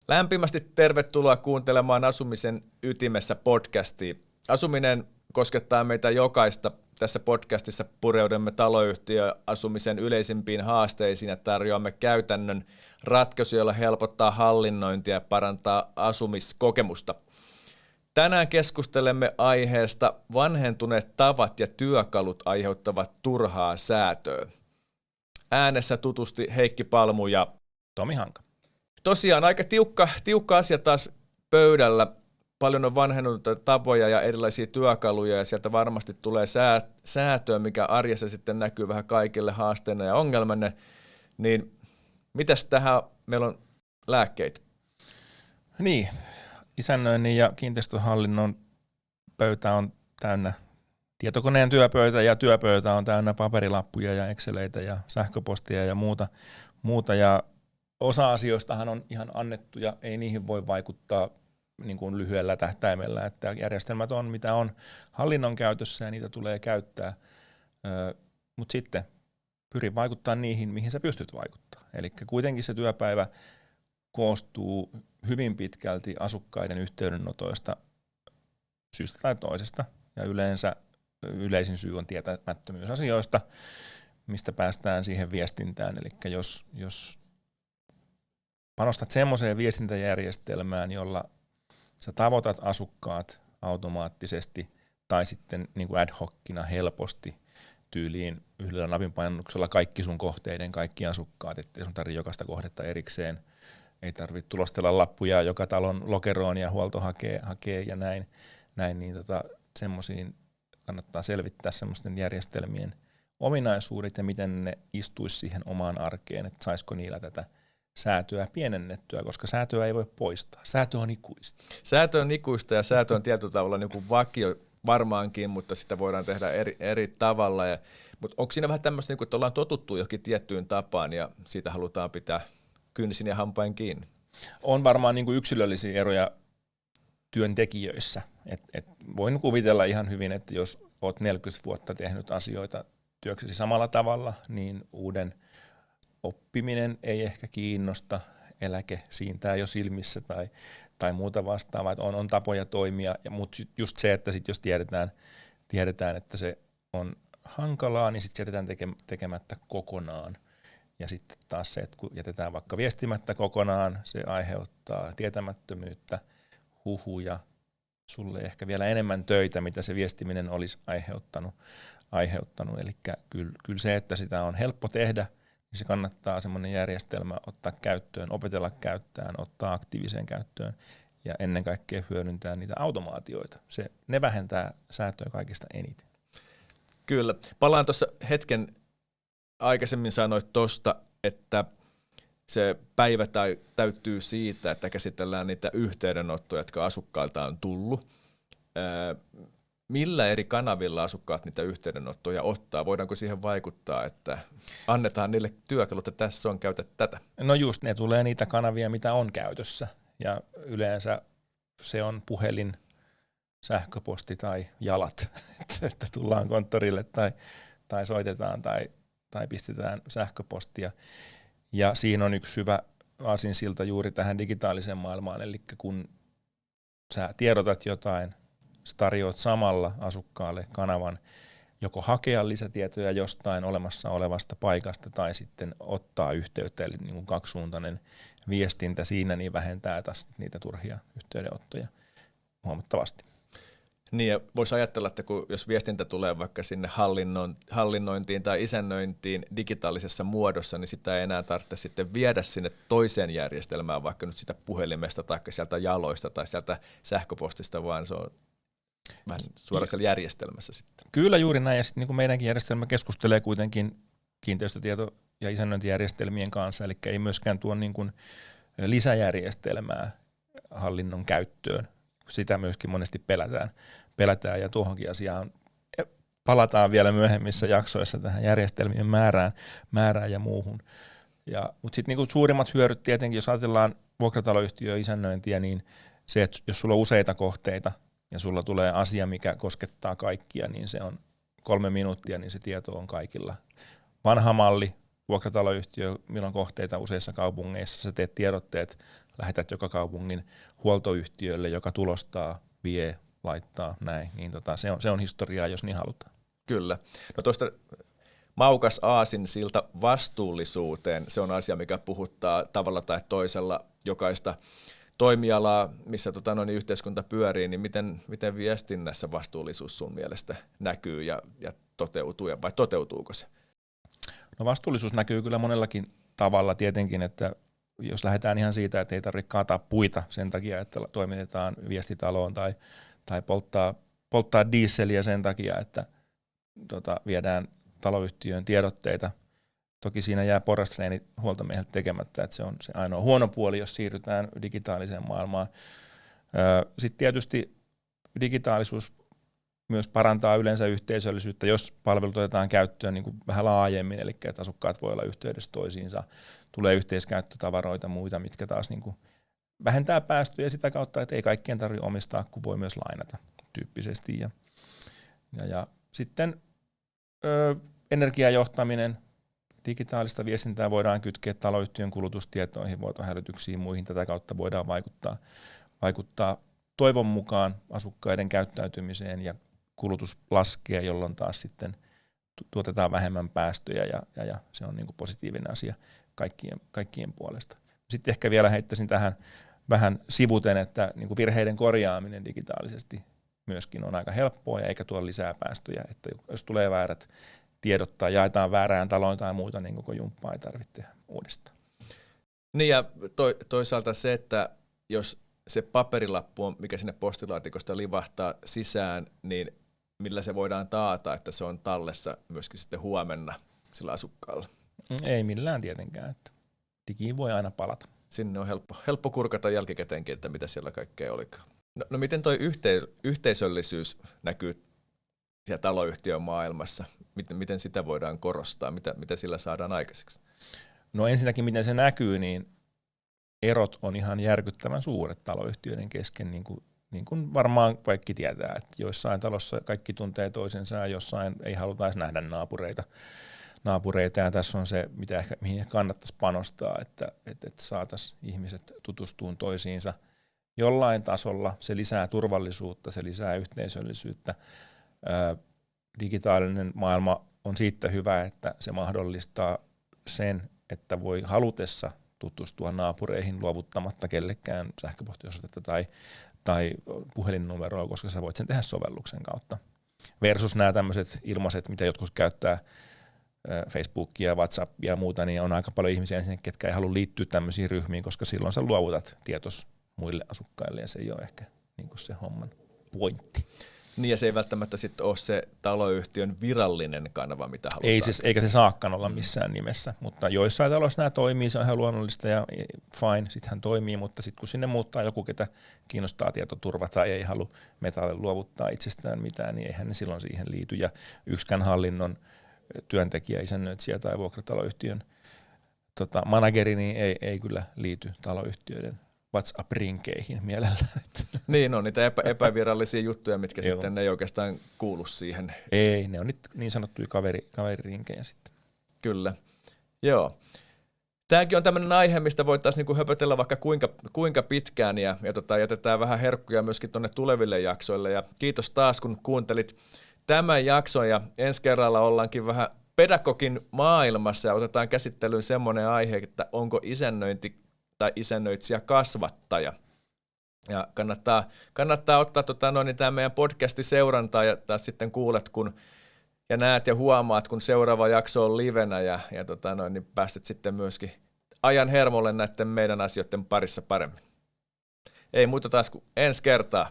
Lämpimästi tervetuloa kuuntelemaan Asumisen ytimessä podcastia. Asuminen koskettaa meitä jokaista. Tässä podcastissa pureudumme taloyhtiöasumisen yleisimpiin haasteisiin ja tarjoamme käytännön ratkaisuja, joilla helpottaa hallinnointia ja parantaa asumiskokemusta. Tänään keskustelemme aiheesta vanhentuneet tavat ja työkalut aiheuttavat turhaa säätöä. Äänessä tutusti Heikki Palmu ja Tomi Hanka. Tosiaan aika tiukka asia taas pöydällä. Paljon on vanhentunutta tapoja ja erilaisia työkaluja ja sieltä varmasti tulee säätöä, mikä arjessa sitten näkyy vähän kaikille haasteina ja ongelmanne. Niin mitäs tähän meillä on lääkkeitä? Niin, isännöinnin ja kiinteistöhallinnon pöytä on täynnä tietokoneen työpöytä ja työpöytä on täynnä paperilappuja ja exceleitä ja sähköpostia ja muuta ja osa asioistahan on ihan annettu ja ei niihin voi vaikuttaa niin kuin lyhyellä tähtäimellä, että järjestelmät on mitä on hallinnon käytössä ja niitä tulee käyttää, mutta sitten pyri vaikuttaa niihin, mihin sä pystyt vaikuttaa. Eli kuitenkin se työpäivä koostuu hyvin pitkälti asukkaiden yhteydenotoista syystä tai toisesta ja yleensä yleisin syy on tietämättömyys asioista, mistä päästään siihen viestintään, eli jos panostat semmoiseen viestintäjärjestelmään, jolla sä tavoitat asukkaat automaattisesti tai sitten niin kuin ad hocina helposti tyyliin yhdellä napinpainalluksella kaikki sun kohteiden, kaikki asukkaat, ettei sun tarvitse jokaista kohdetta erikseen, ei tarvitse tulostella lappuja joka talon lokeroon ja huolto hakee ja näin niin semmoisiin kannattaa selvittää semmoisten järjestelmien ominaisuudet ja miten ne istuisi siihen omaan arkeen, että saisiko niillä tätä säätöä pienennettyä, koska säätöä ei voi poistaa. Säätö on ikuista. Säätö on ikuista ja säätö on tietyllä tavalla niin kuin vakio varmaankin, mutta sitä voidaan tehdä eri tavalla. Mutta onko siinä vähän tämmöistä, niin kuin, että ollaan totuttu johonkin tiettyyn tapaan ja siitä halutaan pitää kynsin ja hampain kiinni? On varmaan niin kuin yksilöllisiä eroja työntekijöissä. Voin kuvitella ihan hyvin, että jos olet 40 vuotta tehnyt asioita työksesi samalla tavalla, niin uuden oppiminen ei ehkä kiinnosta, eläke siintää jo silmissä tai muuta vastaavaa, että on tapoja toimia, mutta just se, että sit jos tiedetään, että se on hankalaa, niin sitten jätetään tekemättä kokonaan. Ja sitten taas se, että kun jätetään vaikka viestimättä kokonaan, se aiheuttaa tietämättömyyttä, huhuja, sulle ehkä vielä enemmän töitä, mitä se viestiminen olisi aiheuttanut. Eli kyllä se, että sitä on helppo tehdä, niin se kannattaa semmoinen järjestelmä ottaa käyttöön, opetella käyttämään, ottaa aktiiviseen käyttöön ja ennen kaikkea hyödyntää niitä automaatioita. Ne vähentää säätöä kaikista eniten. Kyllä. Palaan tuossa hetken aikaisemmin sanoit tuosta, että se päivä täyttyy siitä, että käsitellään niitä yhteydenottoja, jotka asukkailta on tullut. Millä eri kanavilla asukkaat niitä yhteydenottoja ottaa? Voidaanko siihen vaikuttaa, että annetaan niille työkalut, että tässä on, käytä tätä? No just, ne tulee niitä kanavia, mitä on käytössä. Ja yleensä se on puhelin, sähköposti tai jalat, että tullaan konttorille tai soitetaan tai pistetään sähköpostia. Ja siinä on yksi hyvä aasinsilta juuri tähän digitaaliseen maailmaan, eli kun sä tiedotat jotain, sä tarjoat samalla asukkaalle kanavan joko hakea lisätietoja jostain olemassa olevasta paikasta tai sitten ottaa yhteyttä, eli niin kuin kaksisuuntainen viestintä siinä, niin vähentää taas niitä turhia yhteydenottoja huomattavasti. Niin, ja voisi ajatella, että jos viestintä tulee vaikka sinne hallinnointiin tai isännöintiin digitaalisessa muodossa, niin sitä ei enää tarvitse sitten viedä sinne toiseen järjestelmään, vaikka nyt sitä puhelimesta tai sieltä jaloista tai sieltä sähköpostista, vaan se on vähän suoraan siellä järjestelmässä sitten. Kyllä juuri näin, ja sitten niin kuin meidänkin järjestelmä keskustelee kuitenkin kiinteistötieto- ja isännöintijärjestelmien kanssa, eli ei myöskään tuo niin kuin lisäjärjestelmää hallinnon käyttöön. Sitä myöskin monesti pelätään ja tuohonkin asiaan palataan vielä myöhemmissä jaksoissa tähän järjestelmien määrään ja muuhun. Mutta sitten niinku suurimmat hyödyt tietenkin, jos ajatellaan vuokrataloyhtiön isännöintiä, niin se, että jos sulla on useita kohteita ja sulla tulee asia, mikä koskettaa kaikkia, niin se on 3 minuuttia, niin se tieto on kaikilla. Vanha malli, vuokrataloyhtiö, milloin kohteita useissa kaupungeissa, sä teet tiedotteet lähetät joka kaupungin huoltoyhtiölle, joka tulostaa, vie, laittaa, näin. Niin se on historiaa, jos niin halutaan. Kyllä. No tuosta maukas aasinsilta vastuullisuuteen, se on asia, mikä puhuttaa tavalla tai toisella jokaista toimialaa, missä yhteiskunta pyörii, niin miten viestinnässä vastuullisuus sun mielestä näkyy ja toteutuu, vai toteutuuko se? No vastuullisuus näkyy kyllä monellakin tavalla tietenkin, että jos lähdetään ihan siitä, että ei tarvitse kaataa puita sen takia, että toimitetaan viestitaloon tai polttaa dieseliä sen takia, että viedään taloyhtiöön tiedotteita. Toki siinä jää porrastreeni huoltomieheltä tekemättä, että se on se ainoa huono puoli, jos siirrytään digitaaliseen maailmaan. Sitten tietysti digitaalisuus myös parantaa yleensä yhteisöllisyyttä, jos palvelut otetaan käyttöön niin kuin vähän laajemmin, eli että asukkaat voi olla yhteydessä toisiinsa, tulee yhteiskäyttötavaroita muita, mitkä taas niin kuin vähentää päästöjä sitä kautta, että ei kaikkien tarvitse omistaa, kun voi myös lainata tyyppisesti. Ja sitten energiajohtaminen, digitaalista viestintää voidaan kytkeä taloyhtiön kulutustietoihin, vuotohälytyksiin, muihin. Tätä kautta voidaan vaikuttaa toivon mukaan asukkaiden käyttäytymiseen ja kulutus laskee, jolloin taas sitten tuotetaan vähemmän päästöjä ja se on niin kuin positiivinen asia kaikkien puolesta. Sitten ehkä vielä heittäisin tähän vähän sivuten, että niin kuin virheiden korjaaminen digitaalisesti myöskin on aika helppoa ja eikä tuo lisää päästöjä, että jos tulee väärät tiedot tai jaetaan väärään taloon tai muuta, niin koko jumppaa ei tarvitse tehdä uudestaan. Niin ja toisaalta se, että jos se paperilappu on, mikä sinne postilaatikosta livahtaa sisään, niin millä se voidaan taata, että se on tallessa myöskin sitten huomenna sillä asukkaalla? Ei millään tietenkään, että digiin voi aina palata. Sinne on helppo kurkata jälkikäteenkin, että mitä siellä kaikkea olikaan. No miten toi yhteisöllisyys näkyy siellä taloyhtiön maailmassa? Miten sitä voidaan korostaa? Mitä sillä saadaan aikaiseksi? No ensinnäkin miten se näkyy, niin erot on ihan järkyttävän suuret taloyhtiöiden kesken, niin kuin varmaan kaikki tietää, että joissain talossa kaikki tuntee toisensa ja jossain ei haluta edes nähdä naapureita ja tässä on se, mihin kannattaisi panostaa, että saataisiin ihmiset tutustumaan toisiinsa jollain tasolla. Se lisää turvallisuutta, se lisää yhteisöllisyyttä. Digitaalinen maailma on siitä hyvä, että se mahdollistaa sen, että voi halutessa tutustua naapureihin luovuttamatta kellekään sähköpostiosoitetta tai puhelinnumeroa, koska sä voit sen tehdä sovelluksen kautta. Versus nämä tämmöiset ilmaiset, mitä jotkut käyttää, Facebookia, WhatsAppia ja muuta, niin on aika paljon ihmisiä ensin, ketkä ei halua liittyä tämmöisiin ryhmiin, koska silloin sä luovutat tietos muille asukkaille ja se ei ole ehkä niin kuin se homman pointti. Niin ja se ei välttämättä sitten ole se taloyhtiön virallinen kanava, mitä halutaan. Eikä se saakaan olla missään nimessä, mutta joissain taloissa nämä toimii, se on ihan luonnollista ja fine, sitten hän toimii, mutta sitten kun sinne muuttaa joku, ketä kiinnostaa tietoturva tai ei halua metalle luovuttaa itsestään mitään, niin eihän ne silloin siihen liity ja yksikään hallinnon työntekijä, isännöitsijä tai vuokrataloyhtiön manageri niin ei kyllä liity taloyhtiöiden WhatsApp-rinkeihin mielellään. Niin on niitä epävirallisia juttuja, mitkä sitten ei oikeastaan kuulu siihen. Ei, ne on niin sanottuja kaveririnkejä sitten. Kyllä, joo. Tämäkin on tämmöinen aihe, mistä voitaisiin niinku höpötellä vaikka kuinka pitkään ja jätetään vähän herkkuja myöskin tuonne tuleville jaksoille. Ja kiitos taas, kun kuuntelit tämän jakson ja ensi kerralla ollaankin vähän pedagogin maailmassa ja otetaan käsittelyyn semmoinen aihe, että onko isännöinti tai isännöitsijä kasvattaja. Ja kannattaa ottaa tämä meidän podcasti seurantaa ja taas sitten kuulet ja näet ja huomaat, kun seuraava jakso on livenä ja niin päästet sitten myöskin ajan hermolle näiden meidän asioiden parissa paremmin. Ei muuta taas kuin ensi kertaa.